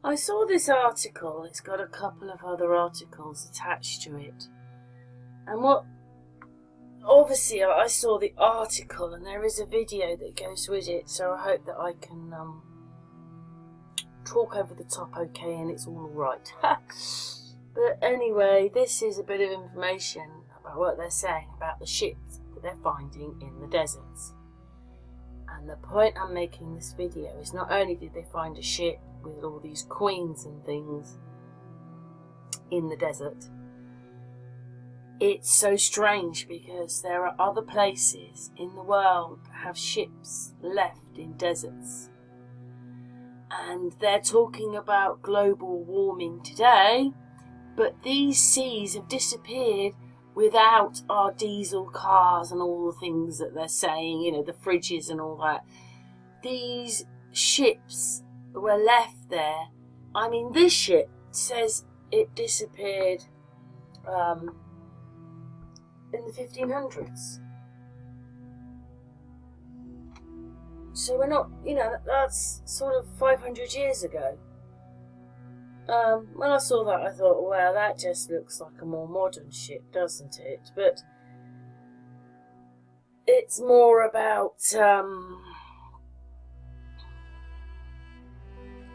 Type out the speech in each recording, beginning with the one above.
I saw this article, it's got a couple of other articles attached to it. And obviously I saw the article and there is a video that goes with it, so I hope that I can talk over the top okay and it's all right. But anyway, this is a bit of information about what they're saying about the ships that they're finding in the deserts. And the point I'm making this video is not only did they find a ship with all these queens and things in the desert, it's so strange because there are other places in the world that have ships left in deserts. And they're talking about global warming today, but these seas have disappeared without our diesel cars and all the things that they're saying, you know, the fridges and all that. These ships were left there. I mean, this ship says it disappeared in the 1500s. So we're not, you know, that's sort of 500 years ago. When I saw that, I thought, well, that just looks like a more modern ship, doesn't it? But it's more about,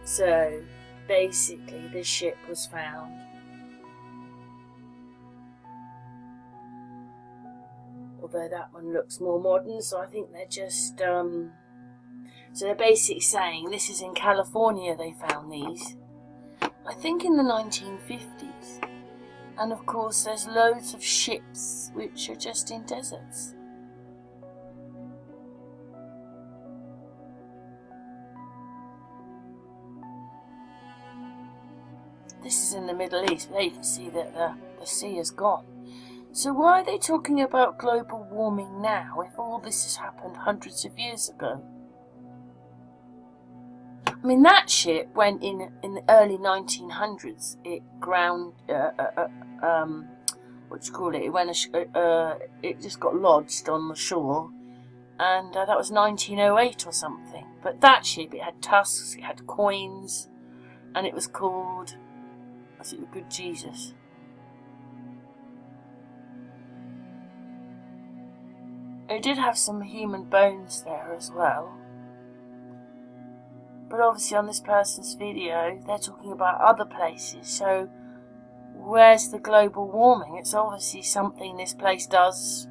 so basically this ship was found. Although that one looks more modern, so I think they're just, so they're basically saying, this is in California they found these. I think in the 1950s. And of course there's loads of ships which are just in deserts. This is in the Middle East, but there you can see that the sea is gone. So why are they talking about global warming now if all this has happened hundreds of years ago? I mean, that ship went in the early 1900s. It ground, what do you call it? It went, it just got lodged on the shore, and that was 1908 or something. But that ship, it had tusks, it had coins, and it was called, was it the Good Jesus? It did have some human bones there as well. But obviously on this person's video, they're talking about other places. So where's the global warming? It's obviously something this place does.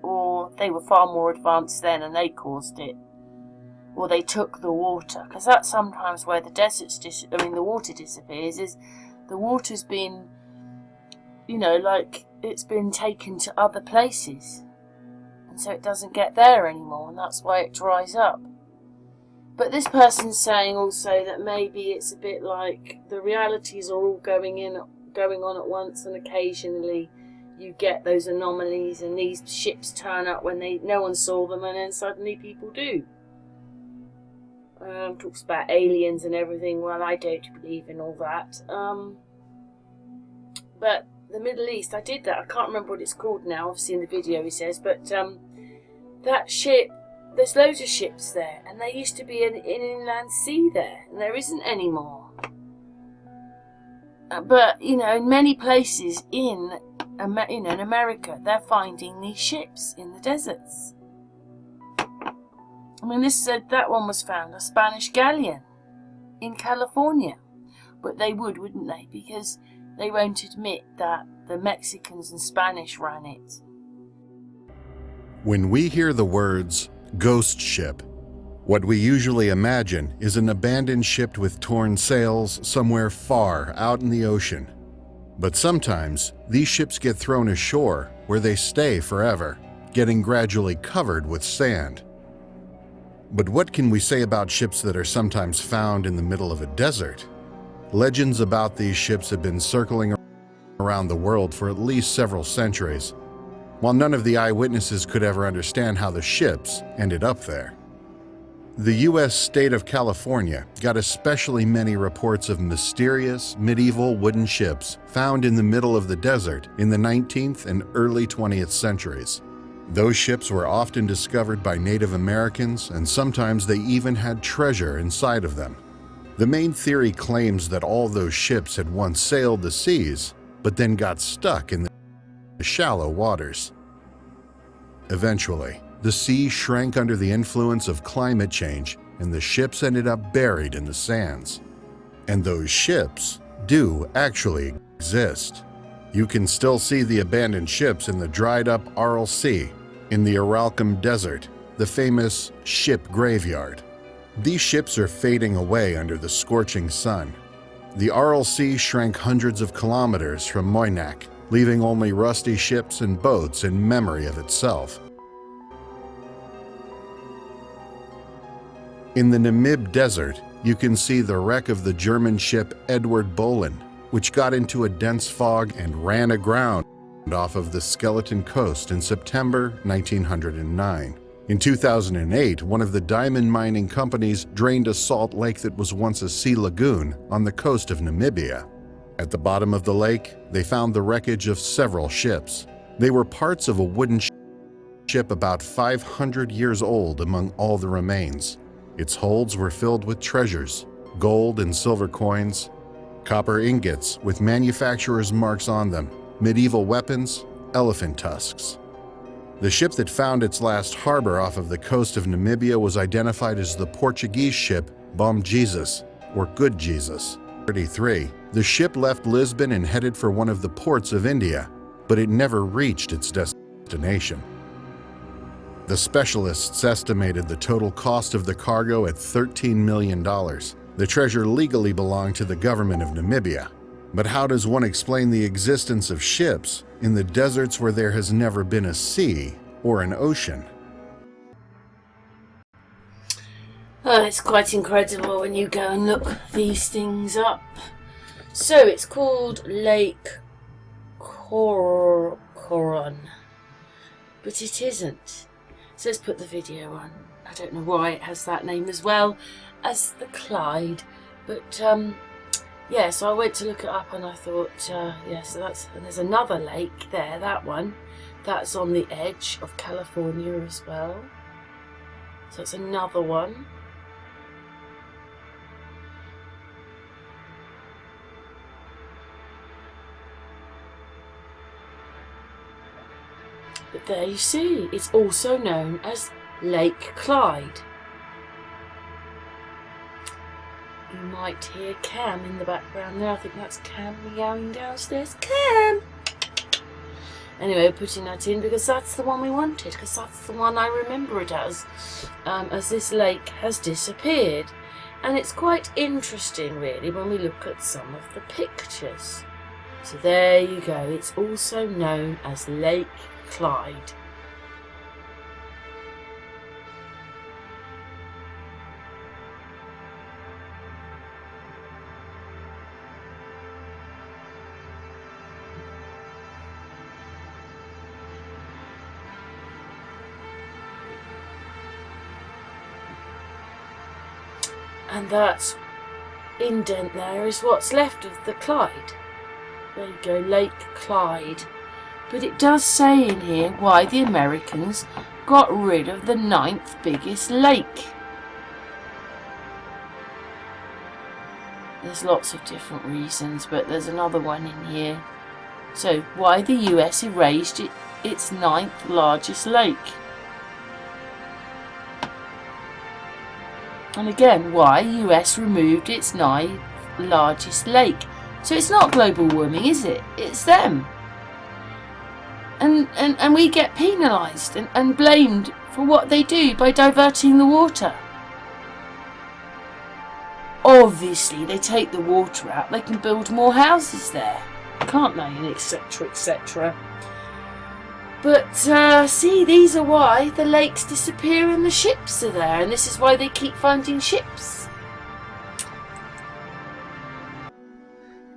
Or they were far more advanced then and they caused it. Or they took the water. Because that's sometimes where the deserts, the water disappears. Is the water's been, you know, like it's been taken to other places. And so it doesn't get there anymore. And that's why it dries up. But this person's saying also that maybe it's a bit like the realities are all going on at once, and occasionally you get those anomalies and these ships turn up when no one saw them and then suddenly people do. Talks about aliens and everything. Well, I don't believe in all that. But the Middle East, I did that. I can't remember what it's called now. Obviously in the video he says, but that ship. There's loads of ships there, and there used to be an inland sea there, and there isn't anymore. But, you know, in many places in America, they're finding these ships in the deserts. I mean, this said that one was found, a Spanish galleon in California. But they wouldn't they? Because they won't admit that the Mexicans and Spanish ran it. When we hear the words ghost ship, what we usually imagine is an abandoned ship with torn sails somewhere far out in the ocean. But sometimes these ships get thrown ashore where they stay forever, getting gradually covered with sand. But what can we say about ships that are sometimes found in the middle of a desert? Legends about these ships have been circling around the world for at least several centuries, while none of the eyewitnesses could ever understand how the ships ended up there. The U.S. state of California got especially many reports of mysterious medieval wooden ships found in the middle of the desert in the 19th and early 20th centuries. Those ships were often discovered by Native Americans, and sometimes they even had treasure inside of them. The main theory claims that all those ships had once sailed the seas, but then got stuck in the shallow waters. Eventually, the sea shrank under the influence of climate change, and the ships ended up buried in the sands. And those ships do actually exist. You can still see the abandoned ships in the dried-up Aral Sea, in the Aralcum Desert, the famous ship graveyard. These ships are fading away under the scorching sun. The Aral Sea shrank hundreds of kilometers from Moynak, leaving only rusty ships and boats in memory of itself. In the Namib Desert, you can see the wreck of the German ship Edward Bolen, which got into a dense fog and ran aground off of the Skeleton Coast in September 1909. In 2008, one of the diamond mining companies drained a salt lake that was once a sea lagoon on the coast of Namibia. At the bottom of the lake, they found the wreckage of several ships. They were parts of a wooden ship about 500 years old among all the remains. Its holds were filled with treasures, gold and silver coins, copper ingots with manufacturers' marks on them, medieval weapons, elephant tusks. The ship that found its last harbor off of the coast of Namibia was identified as the Portuguese ship Bom Jesus, or Good Jesus. 33. The ship left Lisbon and headed for one of the ports of India, but it never reached its destination. The specialists estimated the total cost of the cargo at $13 million. The treasure legally belonged to the government of Namibia. But how does one explain the existence of ships in the deserts where there has never been a sea or an ocean? Oh, it's quite incredible when you go and look these things up. So it's called Lake Coron, but it isn't. So let's put the video on. I don't know why it has that name as well as the Clyde, but yeah, so I went to look it up and I thought, yeah, so and there's another lake there, that one, that's on the edge of California as well. So it's another one. But there you see, it's also known as Lake Clyde. You might hear Cam in the background there. I think that's Cam meowing downstairs. Cam! Anyway, we're putting that in because that's the one we wanted, because that's the one I remember it as this lake has disappeared. And it's quite interesting, really, when we look at some of the pictures. So there you go. It's also known as Lake Clyde. And that indent there is what's left of the Clyde. There you go, Lake Clyde. But it does say in here why the Americans got rid of the 9th biggest lake. There's lots of different reasons, but there's another one in here. So, why the US erased its 9th largest lake. And again, why US removed its 9th largest lake. So it's not global warming, is it? It's them. And we get penalised and blamed for what they do by diverting the water. Obviously, they take the water out, they can build more houses there, can't they? And etc, etc. But, see, these are why the lakes disappear and the ships are there, and this is why they keep finding ships.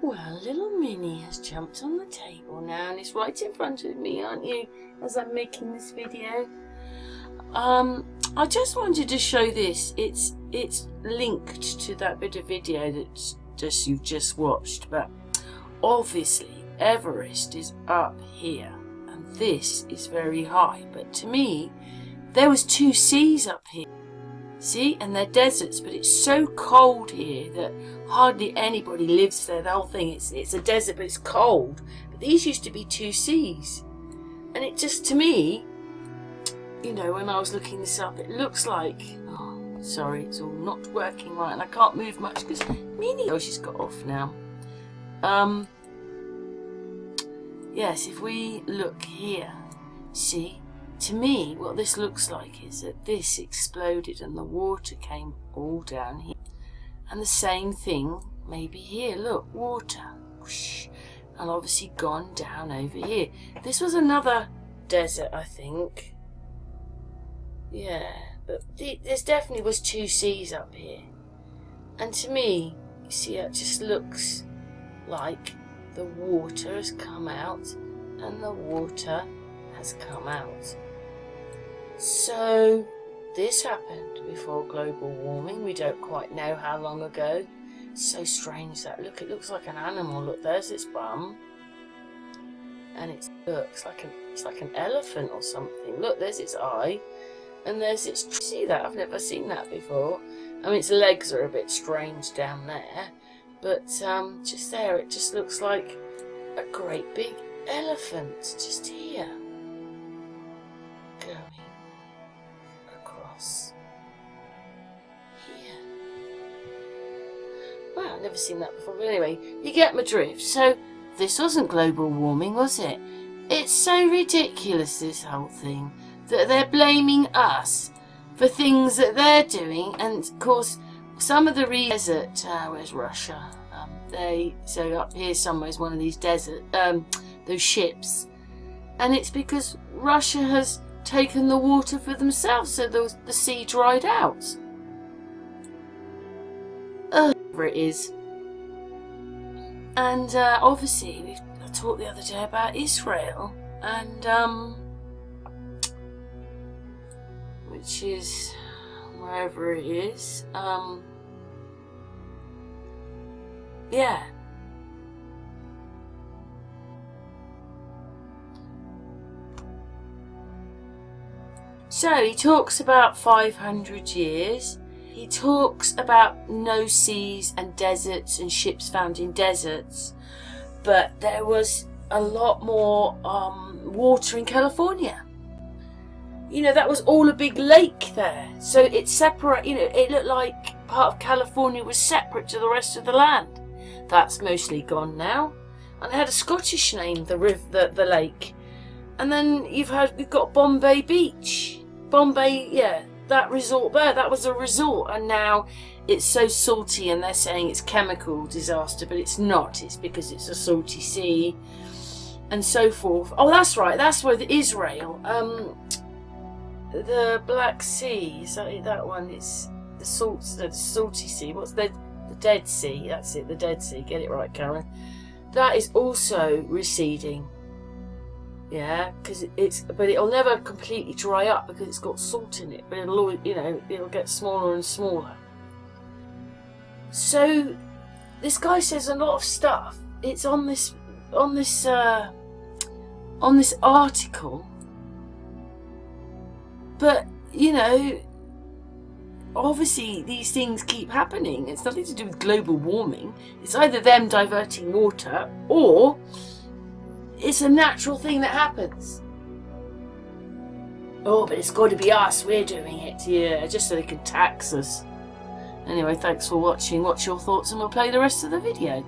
Well, little Minnie has jumped on the table now, and it's right in front of me, aren't you, as I'm making this video. I just wanted to show this. It's linked to that bit of video that you've just watched, but obviously Everest is up here. This is very high, but to me there was 2 seas up here. See, and they're deserts, but it's so cold here that hardly anybody lives there. The whole thing, it's a desert, but it's cold. But these used to be two seas. And it just, to me, you know, when I was looking this up, it looks like, oh, sorry, it's all not working right, and I can't move much because Minnie, oh, she's got off now. Yes, if we look here, see, to me, what this looks like is that this exploded and the water came all down here. And the same thing maybe here, look, water, whoosh, and obviously gone down over here. This was another desert, I think. Yeah, but there's definitely was two seas up here. And to me, you see, it just looks like the water has come out and the water has come out. So this happened before global warming. We don't quite know how long ago. It's so strange that, look, it looks like an animal. Look, there's its bum. And it looks like it's like an elephant or something. Look, there's its eye. And there's its, see that? I've never seen that before. I mean, its legs are a bit strange down there. But just there, it just looks like a great big elephant just here. Going across here. Wow, I've never seen that before. But anyway, you get my drift. So this wasn't global warming, was it? It's so ridiculous, this whole thing, that they're blaming us for things that they're doing. And of course, some of the desert, where's Russia? So up here somewhere is one of these desert, those ships, and it's because Russia has taken the water for themselves, so the sea dried out. Whatever it is. And obviously, I talked the other day about Israel, and which is wherever it is. Yeah. So he talks about 500 years. He talks about no seas and deserts and ships found in deserts. But there was a lot more water in California. You know, that was all a big lake there. So it separate, you know, it looked like part of California was separate to the rest of the land. That's mostly gone now. And it had a Scottish name, the lake. And then you've got Bombay Beach. Bombay, yeah, that resort there, that was a resort. And now it's so salty and they're saying it's chemical disaster, but it's not. It's because it's a salty sea and so forth. Oh, that's right, that's where the Israel, the Black Sea, is that one? It's the salty sea. What's the Dead Sea? That's it, the Dead Sea. Get it right, Karen. That is also receding. Yeah, because but it'll never completely dry up because it's got salt in it. But it'll, you know, it'll get smaller and smaller. So this guy says a lot of stuff. It's on this article. But you know, obviously these things keep happening. It's nothing to do with global warming. It's either them diverting water or it's a natural thing that happens. Oh, but it's got to be us. We're doing it. Yeah, just so they can tax us. Anyway, thanks for watching. What's your thoughts? And we'll play the rest of the video.